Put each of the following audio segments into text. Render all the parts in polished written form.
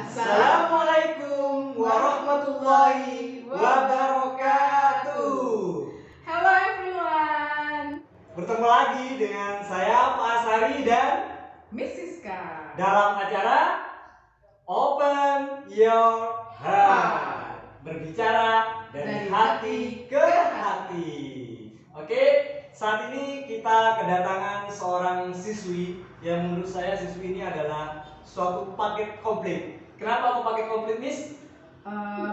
Assalamualaikum warahmatullahi wabarakatuh. Hello everyone. Bertemu lagi dengan saya Pak Asari dan Miss Siska dalam acara Open Your Heart, berbicara dari hati ke hati. Oke, saat ini kita kedatangan seorang siswi yang menurut saya siswi ini adalah suatu paket komplit. Kenapa aku paket komplit, Miss?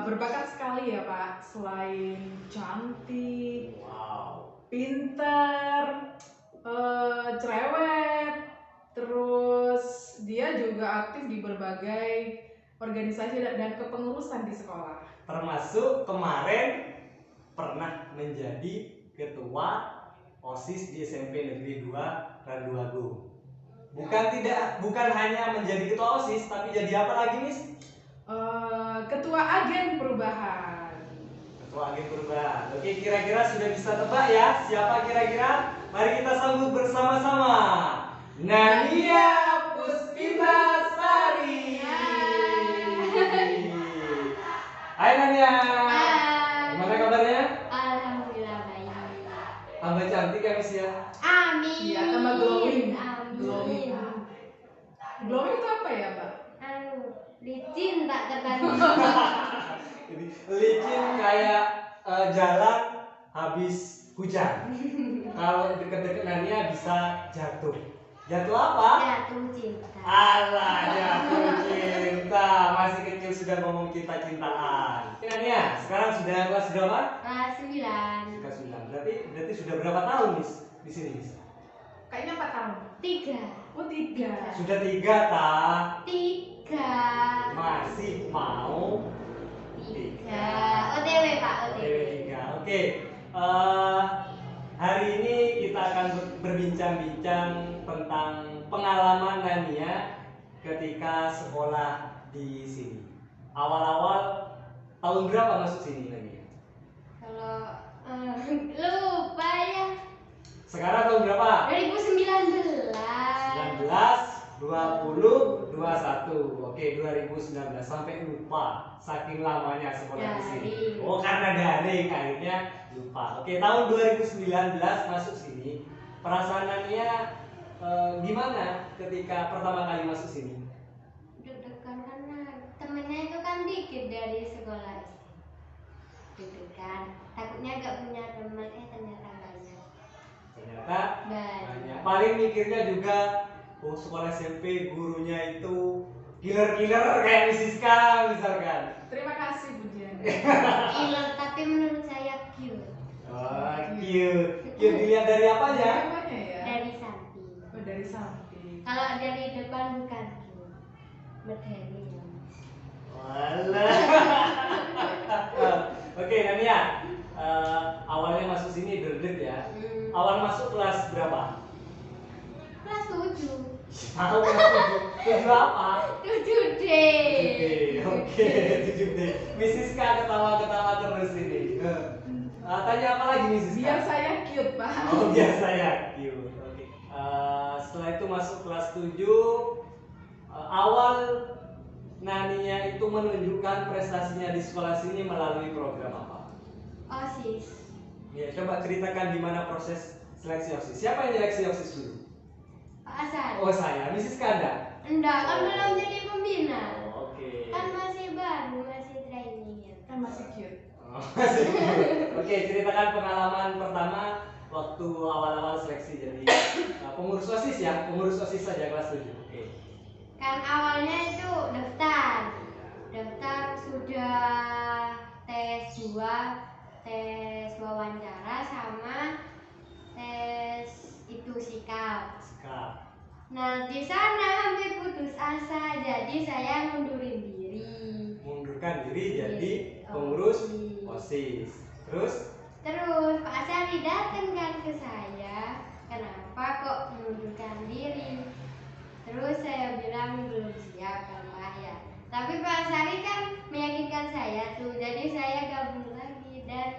berbakat sekali ya Pak. Selain cantik, pinter, cerewet, terus dia juga aktif di berbagai organisasi dan kepengurusan di sekolah. Termasuk kemarin pernah menjadi ketua OSIS di SMP Negeri 2 Randuagung. Bukan hanya menjadi ketua OSIS, tapi jadi apa lagi, Miss? Ketua agen perubahan. Ketua agen perubahan. Oke, kira-kira sudah bisa tebak ya siapa kira-kira? Mari kita sambut bersama-sama. Nania Puspitasari. Hai Nania. Gimana kabarnya? Alhamdulillah baik. Tambah cantik ya, Miss ya? Amin. Iya, tambah glowing. Amin. Glowing itu apa ya, Pak? Licin tak tertanding. Licin kayak jalan habis hujan. Kalau deket-deket Nania bisa jatuh. Jatuh apa? Jatuh cinta. Alah, jatuh cinta. Masih kecil sudah ngomong cinta-cintaan. Nania, sekarang sudah kelas berapa? Kelas 9. Kelas 9. Berarti sudah berapa tahun, Miss? Di sini, Miss? Kayaknya 4 tahun. 3. Oh, 3. Sudah 3, tak? 3. Masih mau 3. OTW Pak, OTW. 3. Oke. Hari ini kita akan berbincang-bincang tentang pengalaman Nania ketika sekolah di sini. Awal-awal tahun berapa masuk sini Nania? Kalau lupa ya. Sekarang tahun berapa? 2019. 19, 20, 21. Oke, 2019 sampai lupa saking lamanya sekolah di sini. Daring. Oh, karena daring akhirnya lupa. Oke, tahun 2019 masuk sini. Perasaannya gimana ketika pertama kali masuk sini? Deg-degan karena temennya itu kan dikit dari sekolah. Deg-degan, takutnya gak punya teman, ternyata banyak. Ternyata Banyak. banyak. Paling mikirnya juga, oh sekolah SMP gurunya itu killer-killer kayak Miss Siska misalkan. Terima kasih pujian. Gila, tapi menurut saya cute. Oh, cute. Cute dilihat dari apanya? Apanya ya? Dari samping. Oh, dari samping. Kalau dari depan bukan cute. Medeni ya. Walah. Oke, Nania. Awalnya masuk sini deg ya. Awal masuk kelas berapa? Kelas 7. Tahu kelas 7. 7 apa? 7D. 7D. Oke, 7D. Miss Siska ketawa-ketawa terus ini. Tanya apa lagi Miss Siska? Biar saya cute, Pak. Oh, biar saya cute. Oke. Setelah itu masuk kelas 7. Awal Nania itu menunjukkan prestasinya di sekolah sini melalui program apa? OSIS. Ya, coba ceritakan gimana proses seleksi OSIS. Siapa yang seleksi OSIS dulu? Pak Hasan. Oh, saya. Miss Siska ada? Enggak, kan belum jadi pembina. Oh, oke. Kan masih baru, masih training ya. Kan masih cute. Oh, masih cute. Oke, ceritakan pengalaman pertama waktu awal-awal seleksi jadi pengurus OSIS ya, pengurus OSIS saja kelas 7. Oke. Kan awalnya itu daftar sudah tes 2, tes wawancara sama tes itu sikap. Sikap. Nah di sana hampir putus asa, jadi saya mundurin diri. Mundurkan diri jadi pengurus OSIS. Terus Pak Asari datang kan ke saya, kenapa kok mundurkan diri? Terus saya bilang belum siap Pak ya. Tapi Pak Asari kan meyakinkan saya tuh, jadi saya gabung lagi dan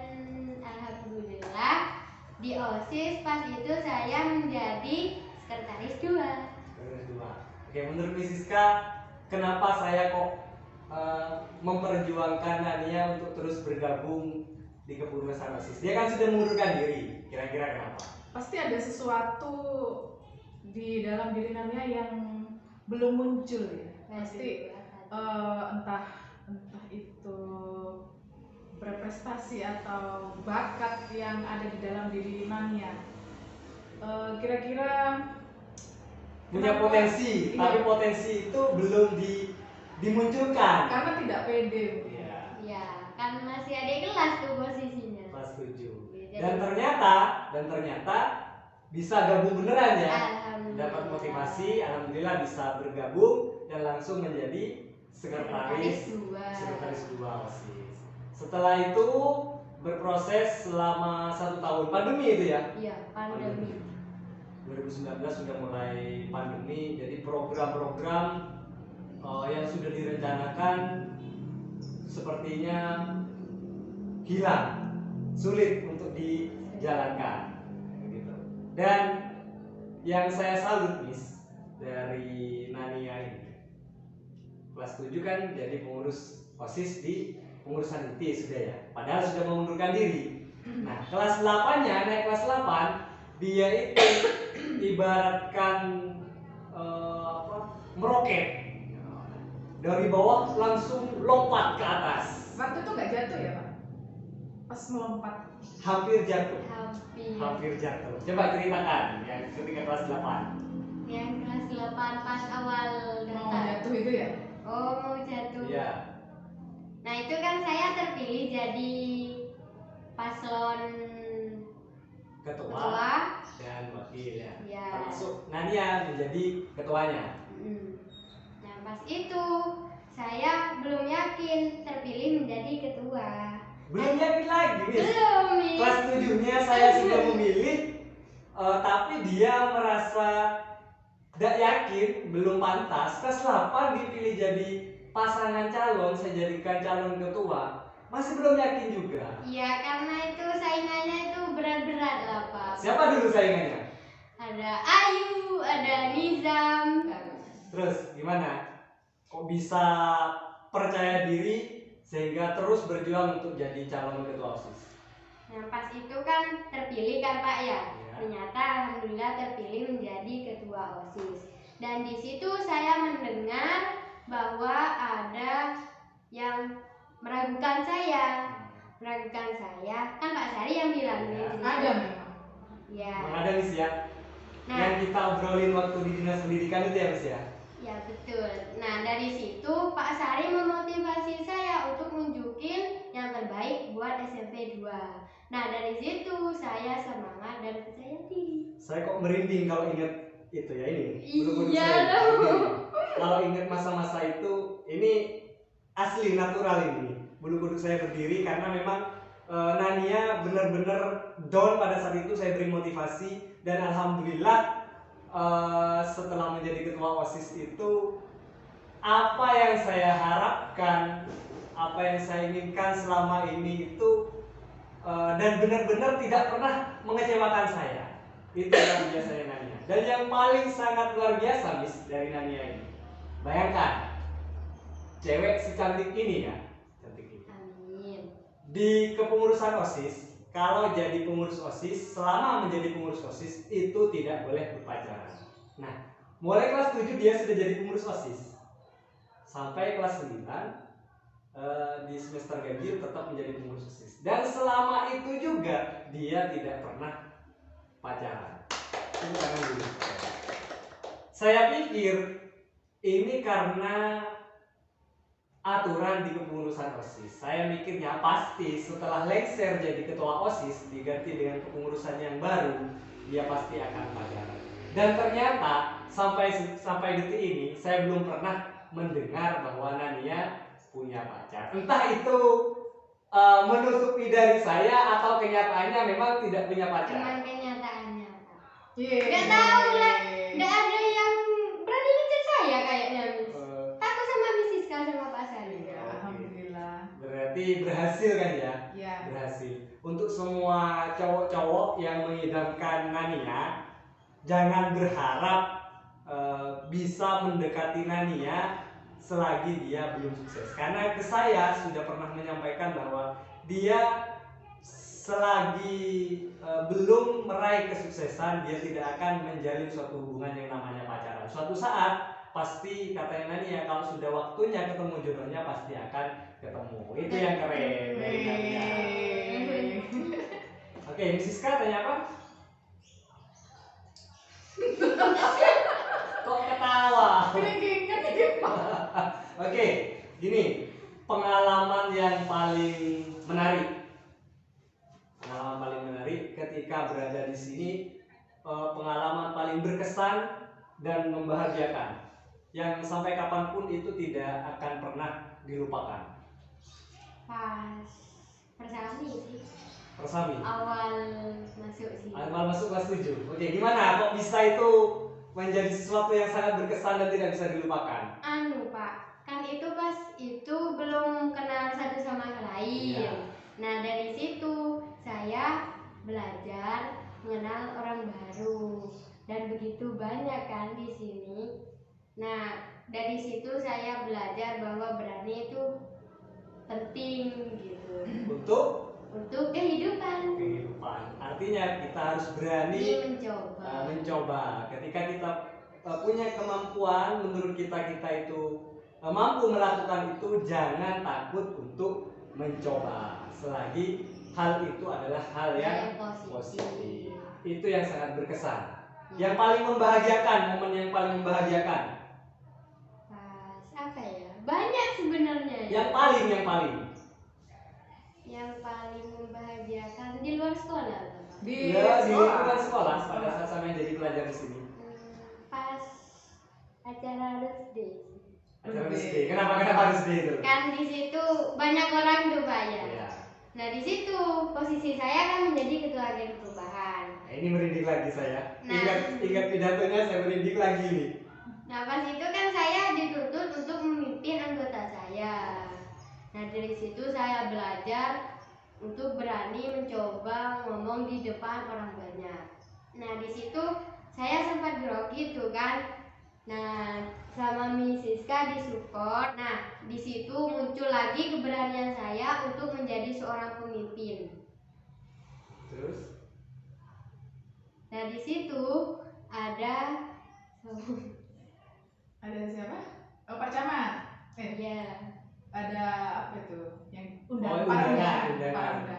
alhamdulillah di OSIS pas itu saya menjadi sekretaris 2. Oke, menurut Miss Siska, kenapa saya kok memperjuangkan Nania untuk terus bergabung di kepengurusan OSIS? Dia kan sudah mengundurkan diri. Kira-kira kenapa? Pasti ada sesuatu di dalam diri Nania yang belum muncul ya. Pasti entah itu berprestasi atau bakat yang ada di dalam diri Nania. Kira-kira Punya kenapa? potensi, Iya. tapi potensi itu belum dimunculkan. Karena tidak pede. Iya, Ya, kan masih ada kelas tuh posisinya. kelas 7. Jadi- Dan ternyata bisa gabung beneran ya. Alhamdulillah. Dapat motivasi, alhamdulillah bisa bergabung dan langsung menjadi sekretaris Sekretaris 2 OSIS. Setelah itu berproses selama 1 tahun, pandemi itu ya. Iya, pandemi. 2019 sudah mulai pandemi, jadi program-program yang sudah direncanakan sepertinya hilang, sulit untuk dijalankan gitu. Dan yang saya salut Miss dari Nania ini, kelas 7 kan jadi pengurus OSIS di pengurusan ITI sudah ya, padahal sudah mengundurkan diri. Nah, kelas 8-nya, naik kelas 8, dia itu ibaratkan meroket dari bawah langsung lompat ke atas, Waktu itu nggak jatuh ya Pak? Pas melompat. hampir jatuh. Hampir. Hampir jatuh. Coba ceritakan yang ketika kelas 8. Yang kelas 8 pas awal Mau daftar. jatuh itu ya? Oh, mau jatuh. Iya. Nah, itu kan saya terpilih jadi paslon ketua. Dan wakil ya. Ya. Termasuk Nania menjadi ketuanya. Nah, pas itu saya belum yakin terpilih menjadi ketua. Belum yakin lagi, Miss. Belum, Miss. Kelas 7-nya saya sudah memilih, tapi dia merasa tidak yakin, belum pantas. Kelas 8 dipilih jadi pasangan calon, saya jadikan calon ketua, masih belum yakin juga. Iya, karena itu saingannya itu berat-berat lah, Pak. Siapa dulu saingannya? Ada Ayu, ada Nizam. Terus gimana? Kok bisa percaya diri sehingga terus berjuang untuk jadi calon ketua OSIS? Nah, pas itu kan terpilih kan Pak ya. Ya. Ternyata alhamdulillah terpilih menjadi ketua OSIS. Dan di situ saya mendengar bahwa ada yang meragukan saya. Meragukan saya. Kan Pak Sari yang bilang Ya. gitu. Ada memang. Ya. Ada Miss ya? Nah, Yang kita obrolin waktu di dinas pendidikan itu ya Miss ya? ya betul. Nah, dari situ Pak Sari memotivasi saya untuk nunjukin yang terbaik buat SMP 2. Nah, dari situ saya semangat dan percaya diri. Saya kok merinding kalau ingat itu ya ini. Bulu-bulu Iya saya dong. merinding. Kalau ingat masa-masa itu, ini asli natural ini. Bulu-bulu saya berdiri karena memang Nania benar-benar down pada saat itu. Saya beri motivasi dan alhamdulillah setelah menjadi ketua OSIS itu apa yang saya harapkan, apa yang saya inginkan selama ini itu dan benar-benar tidak pernah mengecewakan saya. Itu luar biasa ya Nania. Dan yang paling sangat luar biasa Miss dari Nania ini, bayangkan cewek secantik ini ya, cantik ini. Amin. Di kepengurusan OSIS, kalau jadi pengurus OSIS, selama menjadi pengurus OSIS itu tidak boleh berpacaran. Nah, mulai kelas 7 dia sudah jadi pengurus OSIS. Sampai kelas 9 di semester ganjil tetap menjadi pengurus OSIS. Dan selama itu juga dia tidak pernah pacaran. Ini tangan dulu. Saya pikir ini karena aturan di kepengurusan OSIS. Saya mikirnya pasti setelah lengser jadi ketua OSIS diganti dengan kepengurusan yang baru, dia pasti akan pacaran. Dan ternyata sampai detik ini saya belum pernah mendengar bahwa Nania punya pacar. Entah itu menutupi dari saya atau kenyataannya memang tidak punya pacar. Cuman kenyataannya, Pak. Yeay. Nggak tahu lah. Nggak ada yang berani ngechat saya kayaknya, Miss. Aku sama Miss Siska sama Pak Sari. Ya, alhamdulillah. Berarti berhasil kan ya? Ya. Berhasil. Untuk semua cowok-cowok yang mengidamkan Nania, jangan berharap bisa mendekati Nania selagi dia belum sukses. Karena ke saya sudah pernah menyampaikan bahwa dia selagi belum meraih kesuksesan, dia tidak akan menjalin suatu hubungan yang namanya pacaran. Suatu saat pasti katanya Nani ya, kalau sudah waktunya ketemu jodohnya pasti akan ketemu. Itu yang keren dari kalian. Oke, Mrs. K tanya apa? Kok ketawa? Oke, gini, pengalaman yang paling menarik. Pengalaman paling menarik ketika berada di sini, pengalaman paling berkesan dan membahagiakan, yang sampai kapanpun itu tidak akan pernah dilupakan. Pas persami sih. Persami. Awal masuk sih. Awal masuk kelas 7. Oke, gimana? Kok bisa itu menjadi sesuatu yang sangat berkesan dan tidak bisa dilupakan? Anu Pak, kan itu pas itu belum kenal satu sama lain. Iya. Nah dari situ saya belajar mengenal orang baru dan begitu banyak kan di sini. Nah dari situ saya belajar bahwa berani itu penting gitu untuk kehidupan. Artinya kita harus berani mencoba. Ketika kita punya kemampuan, menurut kita itu mampu melakukan itu, jangan takut untuk mencoba selagi hal itu adalah hal yang positif. Itu yang sangat berkesan. Yang paling membahagiakan, momen yang paling membahagiakan. Pas apa ya? Banyak sebenarnya. Yang paling membahagiakan di luar sekolah. Di lingkungan sekolah pada saat saya jadi pelajar di sini. Pas acara birthday. Acara birthday. Kenapa birthday itu? Kan di situ banyak orang tuh Pak ya. Iya. Nah di situ posisi saya kan menjadi ketua agen perubahan. Nah, ini merinding lagi saya. Nah. Ingat pidatonya, saya merinding lagi nih. Nah pas itu kan saya dituntut untuk memimpin anggota saya. Nah dari situ saya belajar untuk berani mencoba ngomong di depan orang banyak. Nah di situ saya sempat grogi tuh kan. Nah sama Miss Siska disupport. Nah di situ muncul lagi keberanian saya untuk menjadi seorang pemimpin. Terus? Nah di situ ada siapa? Oh, Pak Camat. ya. Ada apa itu? Yang Undangan.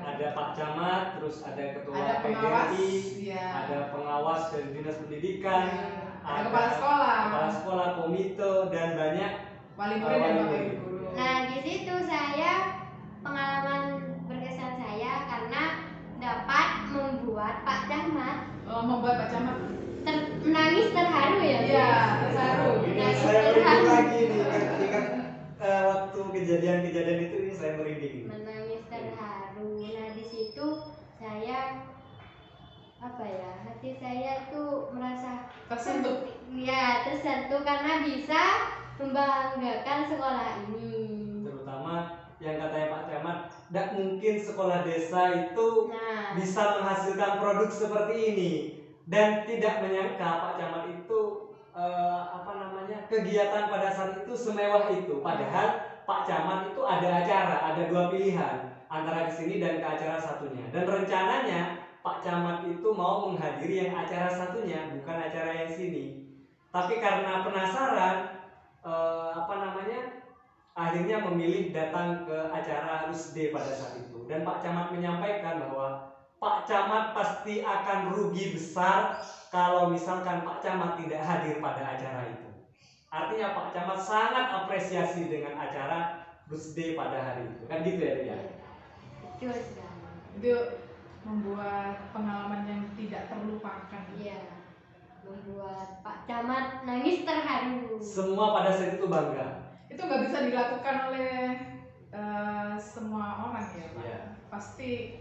Ada Pak Camat, terus ada ketua ada pengawas, PGRI, ya. ada pengawas dari dinas pendidikan, ada kepala sekolah, komite, dan banyak wali murid dan wali guru. Nah di situ saya pengalaman berkesan saya karena dapat membuat Pak Camat membuat Pak Camat menangis terharu ya. Iya, terharu. Saya merinding lagi nih, ingat waktu kejadian itu, ini saya merinding. Menangis terharu. Nah di situ saya apa ya, hati saya tuh merasa tersentuh. Ya tersentuh karena bisa membanggakan sekolah ini. Terutama yang katanya Pak Camat, tidak mungkin sekolah desa itu bisa menghasilkan produk seperti ini, dan tidak menyangka Pak Camat itu kegiatan pada saat itu semewah itu. Padahal Pak Camat itu ada acara, ada dua pilihan antara kesini dan ke acara satunya, dan rencananya Pak Camat itu mau menghadiri yang acara satunya, bukan acara yang sini. Tapi karena penasaran, akhirnya memilih datang ke acara Rusde pada saat itu. Dan Pak Camat menyampaikan bahwa Pak Camat pasti akan rugi besar kalau misalkan Pak Camat tidak hadir pada acara itu. Artinya Pak Camat sangat apresiasi dengan acara Rusde pada hari itu. Kan gitu ya, Tia? Betul sekali. Itu membuat pengalaman yang tidak terlupakan. Iya. Membuat Pak Camat nangis terharu. Semua pada saat itu bangga. Itu nggak bisa dilakukan oleh semua orang ya Pak. Yeah. Pasti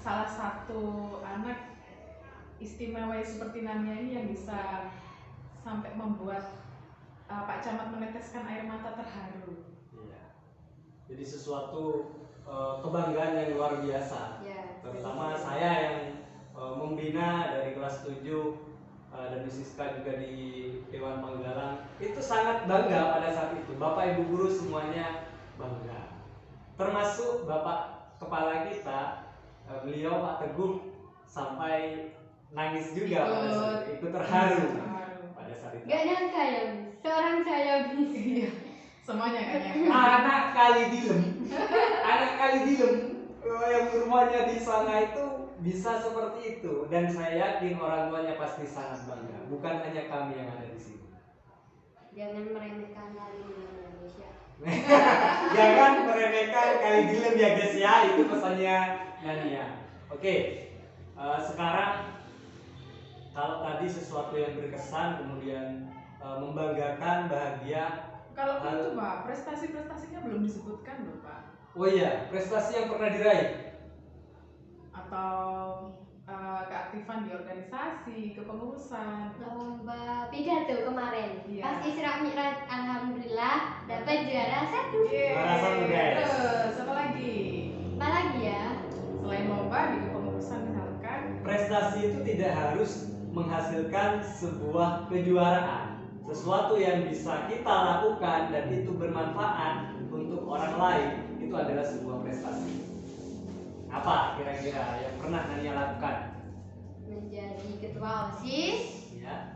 salah satu anak istimewa seperti Nania ini yang bisa sampai membuat Pak Camat meneteskan air mata terharu. Yeah. Jadi sesuatu kebanggaan yang luar biasa. Yeah. Terutama saya yang membina dari kelas 7 dan Siska juga di Dewan Penggalang itu sangat bangga pada saat itu. Bapak Ibu guru semuanya bangga, termasuk Bapak Kepala kita, beliau Pak Teguh sampai nangis juga pada saat itu, ikut terharu pada saat itu. Gak nyangka ya, seorang saya bisa. Iya, semuanya kan ya. Anak kali dilem, yang rumahnya di sana itu bisa seperti itu, dan saya yakin orang tuanya pasti sangat bangga. Bukan hanya kami yang ada di sini. Jangan meremehkan kali di Indonesia. Jangan meremehkan kali dilem ya guys ya, itu pesannya Nania. Oke, sekarang kalau tadi sesuatu yang berkesan kemudian membanggakan, bahagia. Kalau itu Pak, prestasi-prestasinya belum disebutkan loh Pak. Oh iya, prestasi yang pernah diraih Atau keaktifan di organisasi, kepengurusan. Lomba pidato kemarin. Iya. Pas Isra Mi'raj, alhamdulillah dapat juara 1. Juara 1, guys. Terus apa lagi? Apa lagi ya? Selain lomba di kepengurusan misalkan. prestasi itu tidak harus menghasilkan sebuah kejuaraan. Sesuatu yang bisa kita lakukan dan itu bermanfaat untuk orang lain, itu adalah sebuah prestasi. Apa kira-kira yang pernah Nania lakukan? Menjadi ketua OSIS. Ya,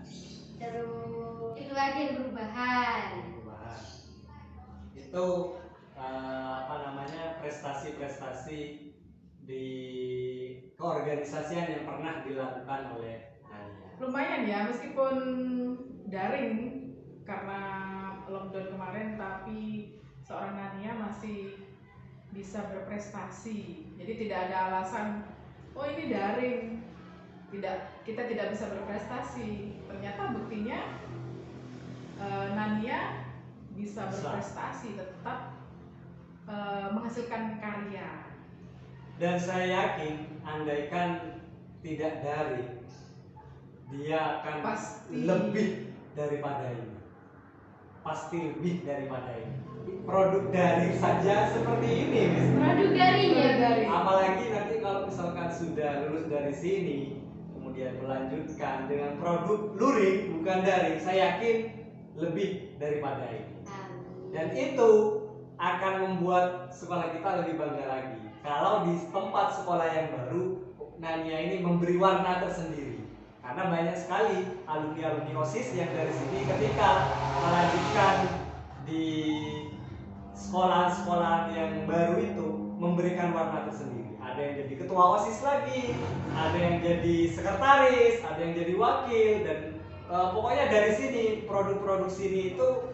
Terus itu agen perubahan. perubahan. Itu prestasi-prestasi di keorganisasian yang pernah dilakukan oleh Nania. Lumayan ya, meskipun daring karena lockdown kemarin, tapi seorang Nania masih bisa berprestasi. Jadi tidak ada alasan, oh ini daring, kita tidak bisa berprestasi. Ternyata buktinya Nania bisa berprestasi, tetap menghasilkan karya. Dan saya yakin andaikan tidak daring, dia akan Pasti. lebih daripada ini. Pasti lebih daripada ini. Produk daring saja seperti ini, Miss. Produk daringnya. Apalagi nanti kalau misalkan sudah lulus dari sini, kemudian melanjutkan dengan produk luring bukan daring, saya yakin lebih daripada ini. Dan itu akan membuat sekolah kita lebih bangga lagi. Kalau di tempat sekolah yang baru, Nania ini memberi warna tersendiri. Karena banyak sekali alumni-alumni OSIS yang dari sini ketika melanjutkan di sekolah-sekolah yang baru itu memberikan warna tersendiri. Ada yang jadi ketua OSIS lagi, ada yang jadi sekretaris, ada yang jadi wakil, dan pokoknya dari sini produk-produk sini itu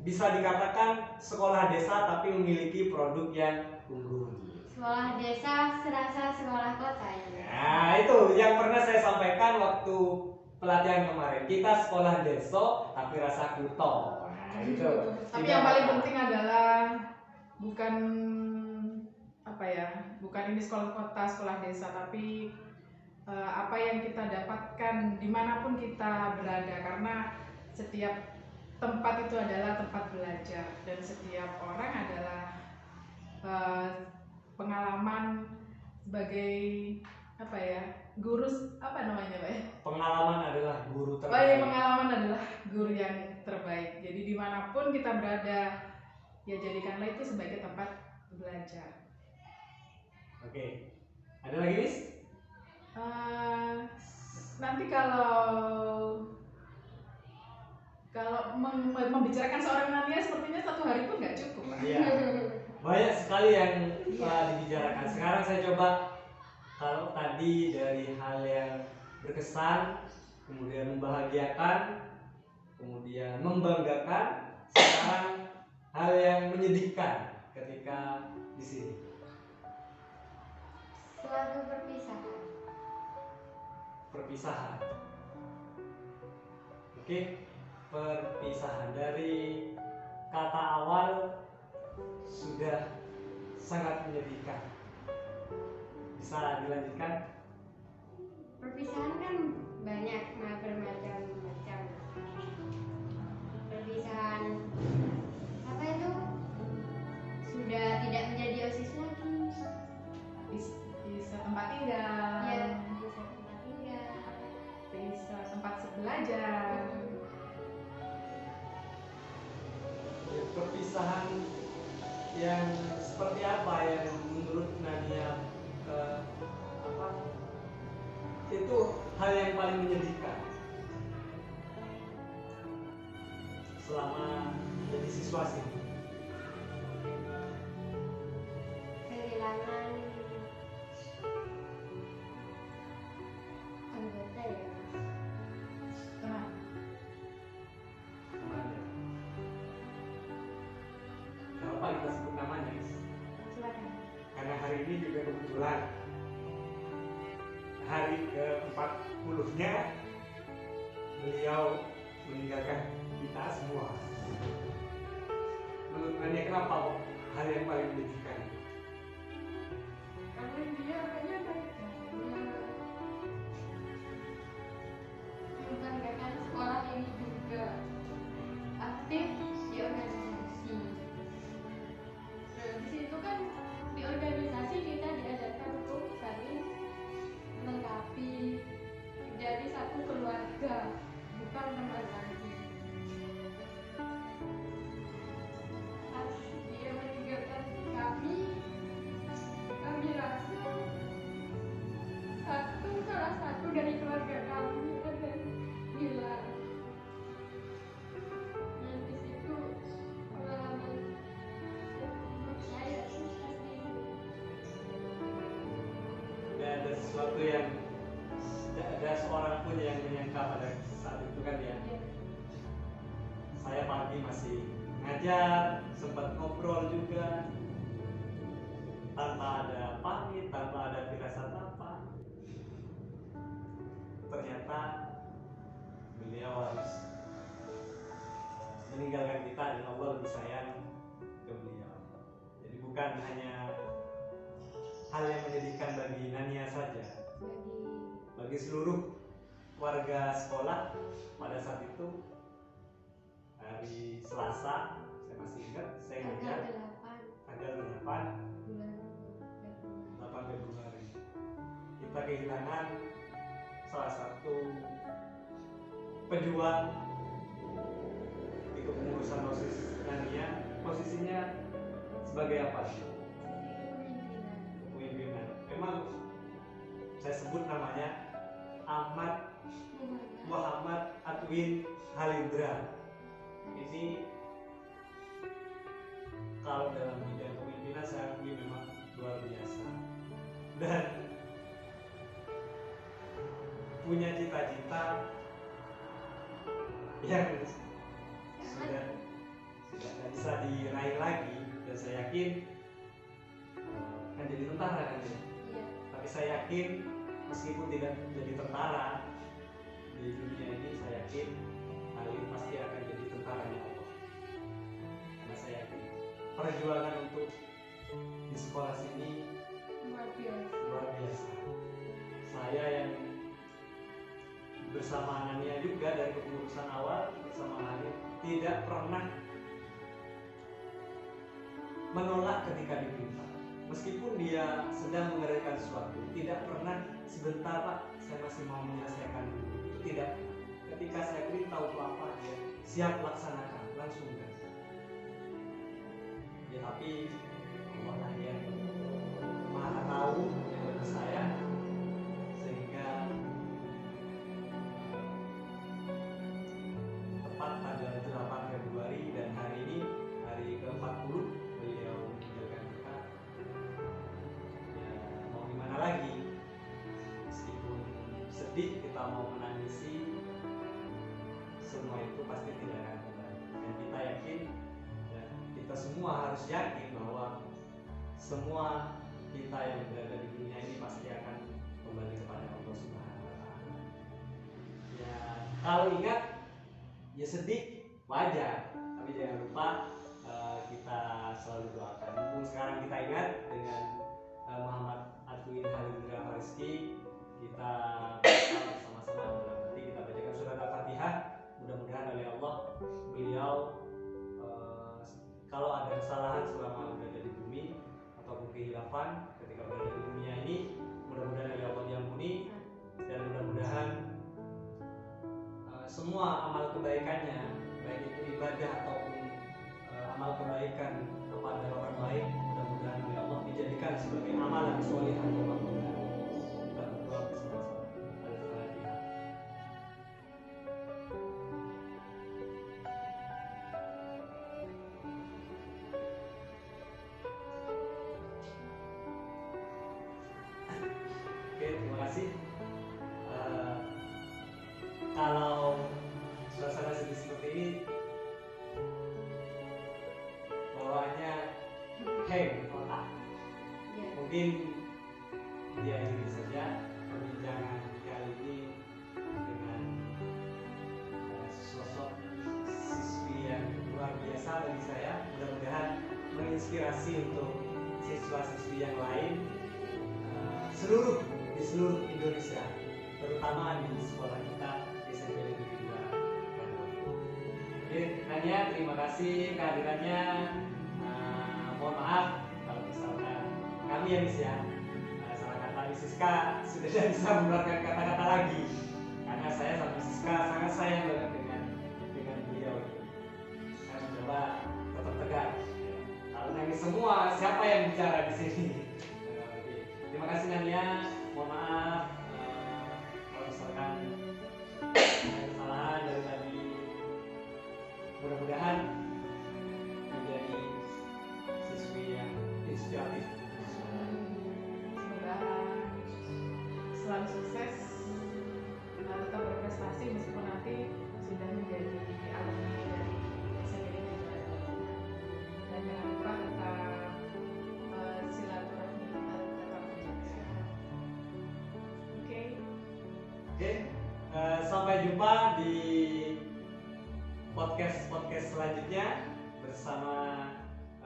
bisa dikatakan sekolah desa tapi memiliki produk yang unggul. Sekolah desa serasa sekolah kota ya. Nah itu yang pernah saya sampaikan waktu pelatihan kemarin. Kita sekolah desa tapi rasa kuto. Nah, itu. Tapi yang paling penting adalah bukan bukan ini sekolah kota, sekolah desa, tapi apa yang kita dapatkan dimanapun kita berada, karena setiap tempat itu adalah tempat belajar dan setiap orang adalah pengalaman sebagai guru, Pengalaman adalah guru Oh iya, terbaik. pengalaman adalah guru yang terbaik. Jadi dimanapun kita berada, ya jadikanlah itu sebagai tempat belajar. Oke, ada lagi, Miss? Nanti kalau membicarakan seorang Nania sepertinya 1 hari pun nggak cukup, Pak. Iya, banyak sekali yang dibicarakan. Sekarang saya coba, kalau tadi dari hal yang berkesan, kemudian membahagiakan, kemudian membanggakan, sekarang hal yang menyedihkan ketika di sini. Suatu perpisahan. Perpisahan. Oke, perpisahan dari kata awal sudah sangat menyedihkan. Bisa dilanjutkan? Perpisahan kan banyak, bermacam-macam. Perpisahan apa itu? Sudah tidak menjadi OSIS lagi. Bisa tempat tinggal. Ya, bisa tempat tinggal. kepisahan yang seperti apa yang menurut Nadia apa itu hal yang paling menyedihkan selama menjadi siswa sini? Kehilangan anggota ya. Kenapa? Namanya. Kenapa kita sebut namanya? Silakan. Karena hari ini juga kebetulan hari ke-40-nya beliau meninggalkan kita semua. Menurut Nadia kenapa hal yang paling menyedihkan? Karena dia hanya membanggakan sekolah ini juga aktif di organisasi. Nah, di situ kan di organisasi kita diajarkan untuk saling melengkapi, jadi satu keluarga, bukan teman lagi. Pas dia meninggalkan kami rasa salah satu dari keluarga kami akan hilang. Dan di situ pengalaman untuk saya pasti Tidak ada sesuatu yang tidak ada seorang pun yang menyangka pada saat itu kan ya. Saya pagi masih ngajar, sempat ngobrol juga tanpa ada pamit, tanpa ada firasat apa. Ternyata beliau harus meninggalkan kita dan Allah lebih sayang ke beliau. Jadi bukan hanya hal yang menyedihkan bagi Nania saja, bagi seluruh warga sekolah. Pada saat itu hari Selasa, saya masih ingat, saya ngajar tanggal 8 Februari. Kita kehilangan salah satu pejuang di kepengurusan OSIS Nania. Posisinya sebagai apa? Pemimpinan. Memang saya sebut namanya Ahmad Muhammad Atwin Halindra. Ini kalau dalam bidang kepemimpinan saya akui memang luar biasa dan punya cita-cita yang sudah tidak bisa diraih lagi, dan saya yakin akan jadi tentara kan ya. Tapi saya yakin meskipun tidak jadi tentara di dunia ini, saya yakin Halil pasti akan jadi tentaranya Allah. Karena saya yakin perjuangan untuk di sekolah sini luar biasa. Saya yang bersama Nania juga dari kepengurusan awal bersama Halil tidak pernah menolak ketika diperintah. Meskipun dia sedang mengerjakan sesuatu, tidak pernah sebentar Pak, saya masih mau menyelesaikan dulu. Itu tidak pernah. Ketika saya beritahu apa dia siap laksanakan, langsung gas. Ya tapi Allah lah yang maha tahu yang lebih sayang, sehingga tepat tanggal 8 Februari dan hari ini hari ke-40 beliau meninggalkan kita. Ya mau gimana lagi, meskipun sedih kita mau menangisi, semua itu pasti tidak akan kembali. Dan kita yakin, dan kita semua harus yakin bahwa semua kita yang berada di dunia ini pasti akan kembali kepada Allah Subhanahu wa Ta'ala. Ya, kalau ingat, ya sedih, wajar, tapi jangan lupa kita selalu doakan. Mumpung sekarang kita ingat dengan Muhammad Atwin Halindra Fariski, kita bersama-sama nanti kita bacakan surat Al-Fatihah. Mudah-mudahan oleh Allah beliau kalau ada kesalahan selama berada di bumi ataupun kehilafan ketika berada di dunia ini, mudah-mudahan oleh Allah diampuni, dan mudah-mudahan semua amal kebaikannya, baik itu ibadah ataupun amal berbuat kebaikan kepada orang lain, mudah-mudahan oleh Allah dijadikan sebagai amalan soleh atau makbul. Kita berdoa bersama-sama. Al-Fatihah. Oke, terima kasih. Kalau suasana sedih seperti ini, bawaannya hang otak. Ya. Mungkin diakhiri saja perbincangan kali ini dengan sosok siswi yang luar biasa bagi saya. Mudah-mudahan menginspirasi untuk siswa-siswi yang lain di seluruh Indonesia, terutama di sekolah kita SMP Negeri 2 Bandung. Oke, Nania, terima kasih kehadirannya. Mohon maaf kalau misalkan kami ya Miss ya, salah kata Miss Siska sudah tidak bisa mengeluarkan kata-kata lagi, karena saya sama Miss Siska sangat sayang banget dengan beliau. Saya mencoba tetap tegar. Kalau nangis semua, siapa yang bicara di sini? Oke. Terima kasih Nania. Mohon maaf kalau misalkan ada kesalahan dari tadi. Mudah-mudahan menjadi siswi yang inspiratif. Semoga selalu sukses, tetap berprestasi meskipun nanti sudah menjadi alumni dari SMP Negeri 2. Dan jangan lupa tetap silaturahmi kita tetap menjaga. Oke. Sampai jumpa di podcast selanjutnya bersama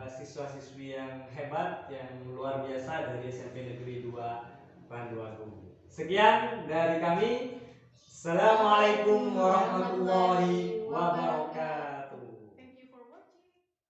siswa-siswi yang hebat, yang luar biasa dari SMP Negeri 2 Banduagung. Sekian dari kami. Assalamualaikum warahmatullahi wabarakatuh.